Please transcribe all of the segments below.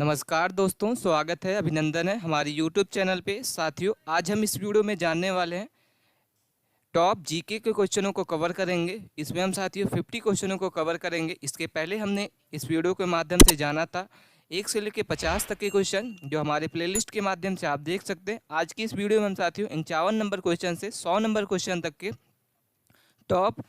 नमस्कार दोस्तों, स्वागत है, अभिनंदन है हमारे यूट्यूब चैनल पे। साथियों, आज हम इस वीडियो में जानने वाले हैं टॉप जीके के क्वेश्चनों को कवर करेंगे। इसमें हम साथियों 50 क्वेश्चनों को कवर करेंगे। इसके पहले हमने इस वीडियो के माध्यम से जाना था 1 से लेकर 50 तक के क्वेश्चन, जो हमारे प्लेलिस्ट के माध्यम से आप देख सकते हैं। आज की इस वीडियो में हम साथियों 51 नंबर क्वेश्चन से 100 नंबर क्वेश्चन तक के टॉप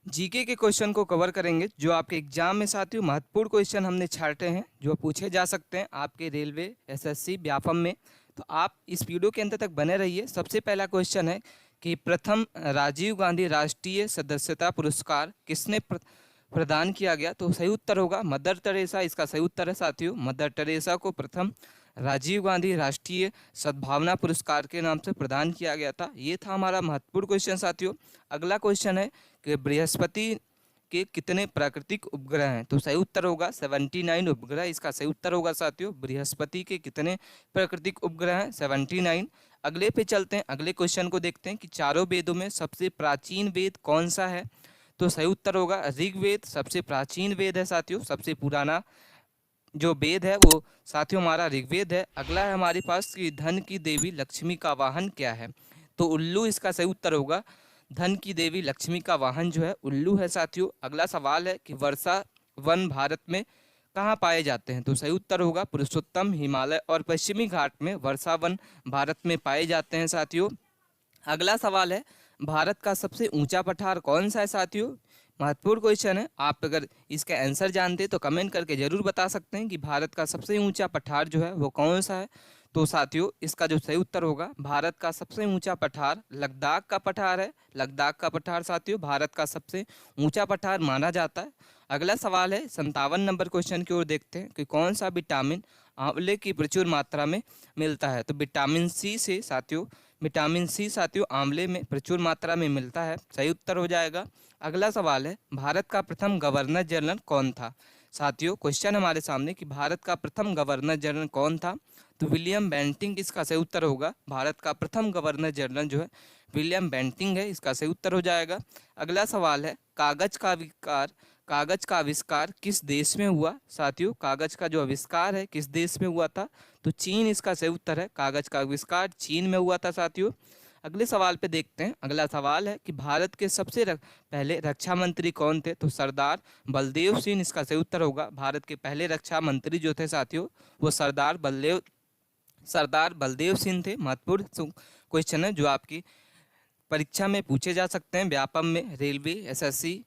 जीके के क्वेश्चन को कवर करेंगे, जो आपके एग्जाम में साथियों महत्वपूर्ण क्वेश्चन हमने छांटे हैं, जो पूछे जा सकते हैं आपके रेलवे, एसएससी, व्यापम में। तो आप इस वीडियो के अंत तक बने रहिए। सबसे पहला क्वेश्चन है कि प्रथम राजीव गांधी राष्ट्रीय सदस्यता पुरस्कार किसने प्रदान किया गया? तो सही उत्तर होगा मदर टेरेसा। इसका सही उत्तर है साथियों, मदर टेरेसा को प्रथम राजीव गांधी राष्ट्रीय सद्भावना पुरस्कार के नाम से प्रदान किया गया था। ये था हमारा महत्वपूर्ण क्वेश्चन साथियों। अगला क्वेश्चन है कि बृहस्पति के कितने प्राकृतिक उपग्रह हैं? तो सही उत्तर होगा 79 उपग्रह। इसका सही उत्तर होगा साथियों, बृहस्पति के कितने प्राकृतिक उपग्रह हैं? 79। अगले पे चलते हैं, अगले क्वेश्चन को देखते हैं कि चारों वेदों में सबसे प्राचीन वेद कौन सा है? तो सही उत्तर होगा ऋग्वेद सबसे प्राचीन वेद है साथियों। सबसे पुराना जो वेद है वो साथियों हमारा ऋग्वेद है। अगला है हमारे पास कि धन की देवी लक्ष्मी का वाहन क्या है? तो उल्लू इसका सही उत्तर होगा। धन की देवी लक्ष्मी का वाहन जो है उल्लू है साथियों। अगला सवाल है कि वर्षा वन भारत में कहाँ पाए जाते हैं? तो सही उत्तर होगा पुरुषोत्तम, हिमालय और पश्चिमी घाट में वर्षा वन भारत में पाए जाते हैं साथियों। अगला सवाल है भारत का सबसे ऊंचा पठार कौन सा है साथियों? महत्वपूर्ण क्वेश्चन है। आप अगर इसका आंसर जानते हैं तो कमेंट करके जरूर बता सकते हैं कि भारत का सबसे ऊंचा पठार जो है वो कौन सा है। तो साथियों इसका जो सही उत्तर होगा, भारत का सबसे ऊंचा पठार लद्दाख का पठार है। लद्दाख का पठार साथियों भारत का सबसे ऊंचा पठार माना जाता है। अगला सवाल है 57 नंबर क्वेश्चन की ओर देखते हैं कि कौन सा विटामिन आंवले की प्रचुर मात्रा में मिलता है? तो विटामिन सी से साथियों, विटामिन सी साथियों आंवले में प्रचुर मात्रा में मिलता है। सही उत्तर हो जाएगा। अगला सवाल है भारत का प्रथम गवर्नर जनरल कौन था? साथियों क्वेश्चन हमारे सामने कि भारत का प्रथम गवर्नर जनरल कौन था? तो विलियम बेंटिंक इसका सही उत्तर होगा। भारत का प्रथम गवर्नर जनरल जो है विलियम बेंटिंक है। इसका सही उत्तर हो जाएगा। अगला सवाल है कागज का आविष्कार किस देश में हुआ? साथियों कागज का जो आविष्कार है किस देश में हुआ था? तो चीन इसका सही उत्तर है। कागज का आविष्कार चीन में हुआ था साथियों। अगले सवाल पे देखते हैं। अगला सवाल है कि भारत के सबसे पहले रक्षा मंत्री कौन थे? तो सरदार बलदेव सिंह इसका सही उत्तर होगा। भारत के पहले रक्षा मंत्री जो थे साथियों वो सरदार बलदेव सिंह थे। महत्वपूर्ण क्वेश्चन है जो आपकी परीक्षा में पूछे जा सकते हैं, व्यापम में, रेलवे, एसएससी।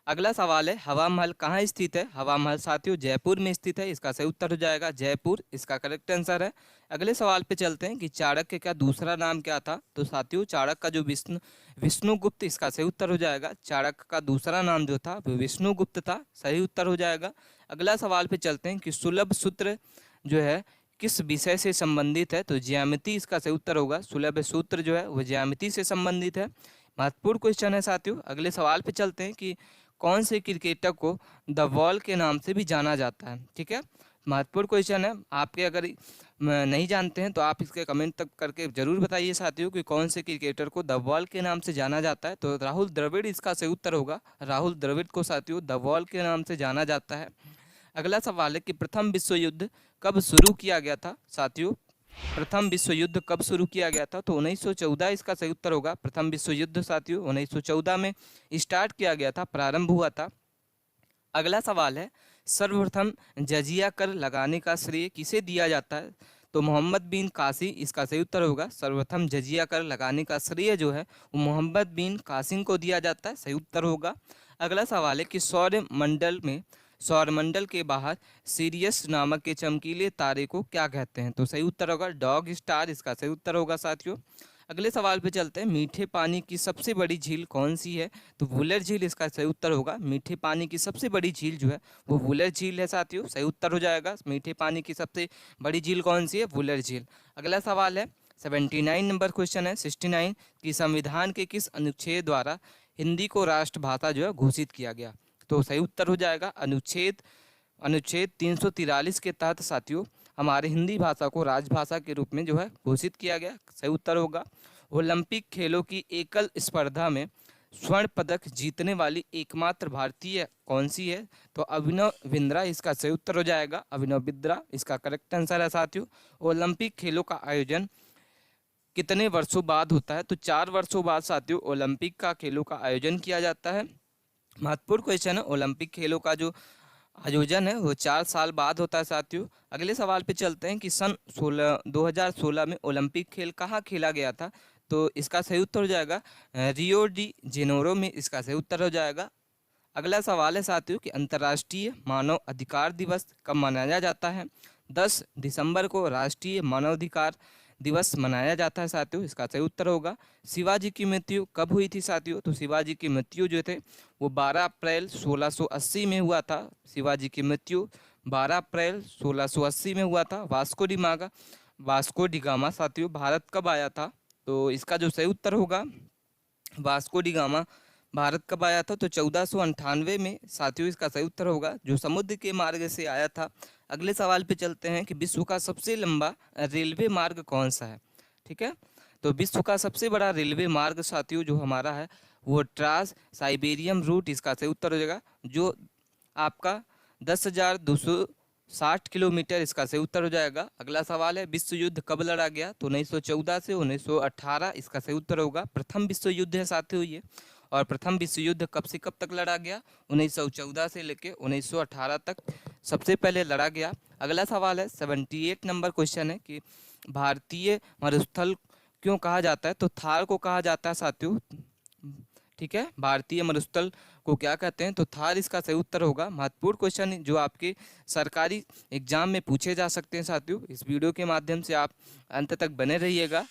अगला सवाल है हवा महल कहाँ स्थित है? हवा महल साथियों जयपुर में स्थित है। इसका सही उत्तर हो जाएगा जयपुर, इसका करेक्ट आंसर है। अगले सवाल पे चलते हैं कि चाणक्य का दूसरा नाम क्या था? तो साथियों चाणक्य का जो विष्णुगुप्त, इसका सही उत्तर हो जाएगा। चाणक्य का दूसरा नाम जो था वो विष्णुगुप्त था। सही उत्तर हो जाएगा। अगला सवाल पे चलते हैं कि सुलभ सूत्र जो है किस विषय से संबंधित है? तो ज्यामिति इसका सही उत्तर होगा। सुलभ सूत्र जो है वो ज्यामिति से संबंधित है। महत्वपूर्ण क्वेश्चन है साथियों। अगले सवाल पे चलते हैं कि कौन से क्रिकेटर को द वॉल के नाम से भी जाना जाता है? ठीक है, महत्वपूर्ण क्वेश्चन है। आपके अगर नहीं जानते हैं तो आप इसके कमेंट तक करके जरूर बताइए साथियों कि कौन से क्रिकेटर को द वॉल के नाम से जाना जाता है। तो राहुल द्रविड़ इसका सही उत्तर होगा। राहुल द्रविड़ को साथियों द वॉल के नाम से जाना जाता है। अगला सवाल है कि प्रथम विश्व युद्ध कब शुरू किया गया था? साथियों प्रथम विश्व युद्ध कब शुरू किया गया था? तो 1914 इसका सही उत्तर होगा। प्रथम विश्व युद्ध साथियों 1914 में स्टार्ट किया गया था, प्रारंभ हुआ था। अगला सवाल है सर्वप्रथम जजिया कर लगाने का श्रेय किसे दिया जाता है? तो मोहम्मद बिन कासिम इसका सही उत्तर होगा। सर्वप्रथम जजिया कर लगाने का श्रेय जो है वो मोहम्मद बिन कासिम को दिया जाता है। सही उत्तर होगा। अगला सवाल है कि सौरमंडल के बाहर सीरियस नामक के चमकीले तारे को क्या कहते हैं? तो सही उत्तर होगा डॉग स्टार, इसका सही उत्तर होगा साथियों। अगले सवाल पे चलते हैं, मीठे पानी की सबसे बड़ी झील कौन सी है? तो वुलर झील इसका सही उत्तर होगा। मीठे पानी की सबसे बड़ी झील जो है वो वुलर झील है साथियों। सही उत्तर हो जाएगा। मीठे पानी की सबसे बड़ी झील कौन सी है? वुलर झील। अगला सवाल है 79 नंबर क्वेश्चन है 69 कि संविधान के किस अनुच्छेद द्वारा हिंदी को राष्ट्रभाषा जो है घोषित किया गया? तो सही उत्तर हो जाएगा अनुच्छेद 343 के तहत साथियों हमारे हिंदी भाषा को राजभाषा के रूप में जो है घोषित किया गया। सही उत्तर होगा। ओलंपिक खेलों की एकल स्पर्धा में स्वर्ण पदक जीतने वाली एकमात्र भारतीय कौन सी है? तो अभिनव बिंद्रा इसका सही उत्तर हो जाएगा, अभिनव बिंद्रा इसका करेक्ट आंसर है साथियों। ओलंपिक खेलों का आयोजन कितने वर्षों बाद होता है? तो 4 वर्षों बाद साथियों ओलंपिक का खेलों का आयोजन किया जाता है। महत्वपूर्ण क्वेश्चन है, ओलंपिक खेलों का जो आयोजन है वो 4 साल बाद होता है साथियों। अगले सवाल पे चलते हैं कि सन 2016 में ओलंपिक खेल कहाँ खेला गया था? तो इसका सही उत्तर हो जाएगा रियो डी जेनेरो में, इसका सही उत्तर हो जाएगा। अगला सवाल है साथियों कि अंतर्राष्ट्रीय मानव अधिकार दिवस कब मनाया जाता है? 10 दिसंबर को राष्ट्रीय मानवाधिकार दिवस मनाया जाता है साथियों, इसका सही उत्तर होगा। शिवाजी की मृत्यु कब हुई थी साथियों? तो शिवाजी की मृत्यु जो थे वो 12 अप्रैल 1680 में हुआ था। शिवाजी की मृत्यु 12 अप्रैल 1680 में हुआ था। वास्को डी गामा साथियों भारत कब आया था? तो इसका जो सही उत्तर होगा वास्को डी गामा भारत कब आया था? तो 1498 में साथियों इसका सही उत्तर होगा, जो समुद्र के मार्ग से आया था। अगले सवाल पे चलते हैं कि विश्व का सबसे लंबा रेलवे मार्ग कौन सा है? ठीक है, तो विश्व का सबसे बड़ा रेलवे मार्ग साथियों जो हमारा है वो ट्रांस साइबेरियन रूट, इसका सही उत्तर हो जाएगा, जो आपका 10,260 किलोमीटर, इसका सही उत्तर हो जाएगा। अगला सवाल है विश्व युद्ध कब लड़ा गया? तो 1914 से 1918, इसका सही उत्तर होगा। प्रथम विश्व युद्ध है साथियों ये, और प्रथम विश्व युद्ध कब से कब तक लड़ा गया? 1914 से लेकर 1918 तक सबसे पहले लड़ा गया। अगला सवाल है 78 नंबर क्वेश्चन है कि भारतीय मरुस्थल क्यों कहा जाता है? तो थार को कहा जाता है साथियों। ठीक है, भारतीय मरुस्थल को क्या कहते हैं? तो थार इसका सही उत्तर होगा। महत्वपूर्ण क्वेश्चन जो आपके सरकारी एग्जाम में पूछे जा सकते हैं साथियों, इस वीडियो के माध्यम से आप अंत तक बने रहिएगा।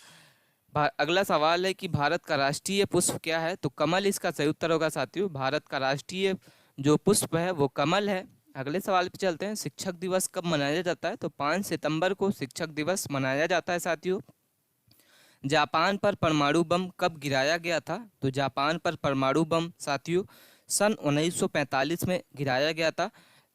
अगला सवाल है कि भारत का राष्ट्रीय पुष्प क्या है? तो कमल इसका सही उत्तर होगा साथियों। भारत का राष्ट्रीय जो पुष्प है वो कमल है। अगले सवाल पे चलते हैं, शिक्षक दिवस कब मनाया जाता है? तो 5 सितंबर को शिक्षक दिवस मनाया जाता है साथियों। जापान पर परमाणु बम कब गिराया गया था? तो जापान पर परमाणु बम साथियों सन 1945 में गिराया गया था।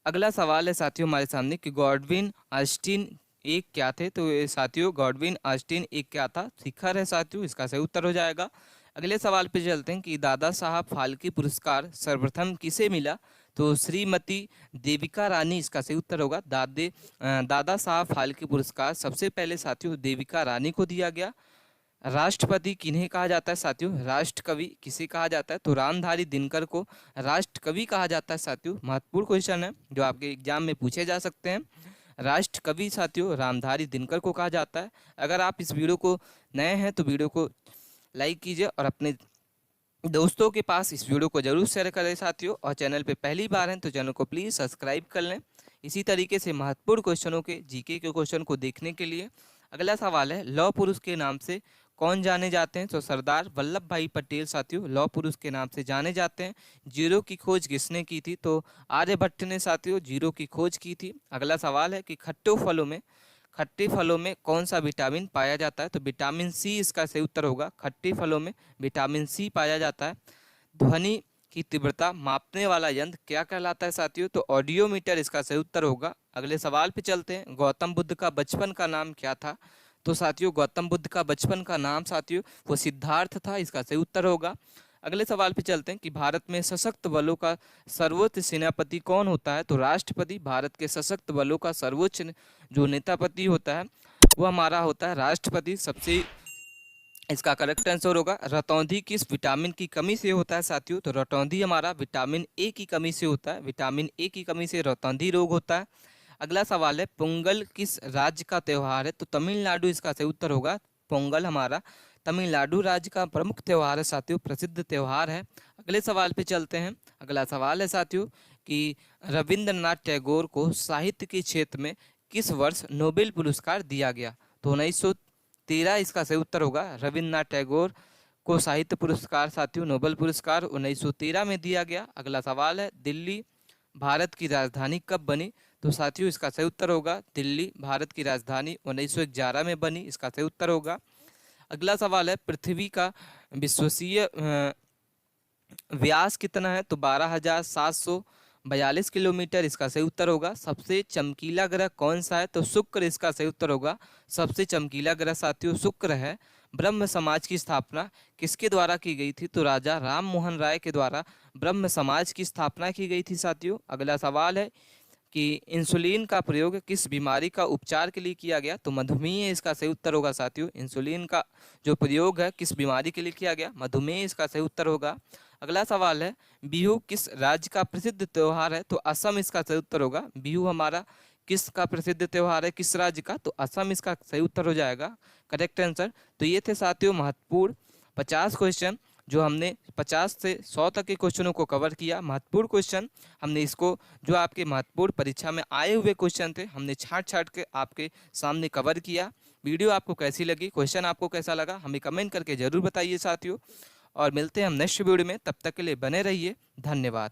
अगला सवाल है साथियों हमारे सामने कि गॉडविन ऑस्टिन एक क्या थे? तो ये साथियों गॉडविन ऑस्टिन एक क्या था? शिखर है साथियों, इसका सही उत्तर हो जाएगा। अगले सवाल पे चलते हैं कि दादा साहब फाल्के पुरस्कार सर्वप्रथम किसे मिला? तो श्रीमती देविका रानी, इसका सही उत्तर होगा। दादा साहब फाल्के पुरस्कार सबसे पहले साथियों देविका रानी को दिया गया। राष्ट्रपति किन्हें कहा जाता है साथियों? राष्ट्रकवि किसे कहा जाता है? तो रामधारी दिनकर को राष्ट्रकवि कहा जाता है साथियों। महत्वपूर्ण क्वेश्चन है जो आपके एग्जाम में पूछे जा सकते हैं। राष्ट्रकवि साथियों रामधारी दिनकर को कहा जाता है। अगर आप इस वीडियो को नए हैं तो वीडियो को लाइक कीजिए और अपने दोस्तों के पास इस वीडियो को जरूर शेयर करें साथियों, और चैनल पे पहली बार हैं तो चैनल को प्लीज़ सब्सक्राइब कर लें इसी तरीके से महत्वपूर्ण क्वेश्चनों के जीके के क्वेश्चन को देखने के लिए। अगला सवाल है लौह पुरुष के नाम से कौन जाने जाते हैं? तो सरदार वल्लभ भाई पटेल साथियों लौह पुरुष के नाम से जाने जाते हैं। जीरो की खोज किसने की थी? तो आर्यभट्ट ने साथियों जीरो की खोज की थी। अगला सवाल है कि खट्टे फलों में कौन सा विटामिन पाया जाता है? तो विटामिन सी इसका सही उत्तर होगा। खट्टे फलों में विटामिन सी पाया जाता है। ध्वनि की तीव्रता मापने वाला यंत्र क्या कहलाता है साथियों? तो ऑडियोमीटर इसका सही उत्तर होगा। अगले सवाल पे चलते हैं, गौतम बुद्ध का बचपन का नाम क्या था? तो साथियों गौतम बुद्ध का बचपन का नाम साथियों वो सिद्धार्थ था, इसका सही उत्तर होगा। अगले सवाल पे चलते हैं कि भारत में सशस्त्र बलों का सर्वोच्च सेनापति कौन होता है? तो राष्ट्रपति। भारत के सशस्त्र बलों का सर्वोच्च जो नेतापति होता है वो हमारा होता है राष्ट्रपति। सबसे इसका करेक्ट आंसर होगा। रतौंधी किस विटामिन की कमी से होता है साथियों? तो रतौंधी हमारा विटामिन ए की कमी से होता है। विटामिन ए की कमी से रतौंधी रोग होता है। अगला सवाल है पोंगल किस राज्य का त्यौहार है? तो तमिलनाडु इसका सही उत्तर होगा। पोंगल हमारा तमिलनाडु राज्य का प्रमुख त्यौहार है साथियों, प्रसिद्ध त्यौहार है। अगले सवाल पे चलते हैं। अगला सवाल है साथियों कि रविंद्रनाथ टैगोर को साहित्य के क्षेत्र में किस वर्ष नोबेल पुरस्कार दिया गया? तो 1913 इसका सही उत्तर होगा। रविंद्रनाथ टैगोर को साहित्य पुरस्कार साथियों नोबेल पुरस्कार 1913 में दिया गया। अगला सवाल है दिल्ली भारत की राजधानी कब बनी? तो साथियों इसका सही उत्तर होगा दिल्ली भारत की राजधानी 1911 में बनी, इसका सही उत्तर होगा। अगला सवाल है पृथ्वी का विश्वसीय व्यास कितना है? तो 12,742 किलोमीटर, इसका सही उत्तर होगा। सबसे चमकीला ग्रह कौन सा है? तो शुक्र इसका सही उत्तर होगा। सबसे चमकीला ग्रह साथियों शुक्र है। ब्रह्म समाज की स्थापना किसके द्वारा की गई थी? तो राजा राम मोहन राय के द्वारा ब्रह्म समाज की स्थापना की गई थी साथियों। अगला सवाल है कि इंसुलिन का प्रयोग किस बीमारी का उपचार के लिए किया गया? तो मधुमेह इसका सही उत्तर होगा साथियों। इंसुलिन का जो प्रयोग है किस बीमारी के लिए किया गया? मधुमेह इसका सही उत्तर होगा। अगला सवाल है बिहू किस राज्य का प्रसिद्ध त्यौहार है? तो असम इसका सही उत्तर होगा। बिहू हमारा किस का प्रसिद्ध त्यौहार है, किस राज्य का? तो असम इसका सही उत्तर हो जाएगा, करेक्ट आंसर। तो ये थे साथियों महत्वपूर्ण 50 क्वेश्चन जो हमने 50 से 100 तक के क्वेश्चनों को कवर किया। महत्वपूर्ण क्वेश्चन हमने इसको, जो आपके महत्वपूर्ण परीक्षा में आए हुए क्वेश्चन थे, हमने छांट छांट के आपके सामने कवर किया। वीडियो आपको कैसी लगी, क्वेश्चन आपको कैसा लगा, हमें कमेंट करके ज़रूर बताइए साथियों। और मिलते हैं हम नेक्स्ट वीडियो में, तब तक के लिए बने रहिए। धन्यवाद।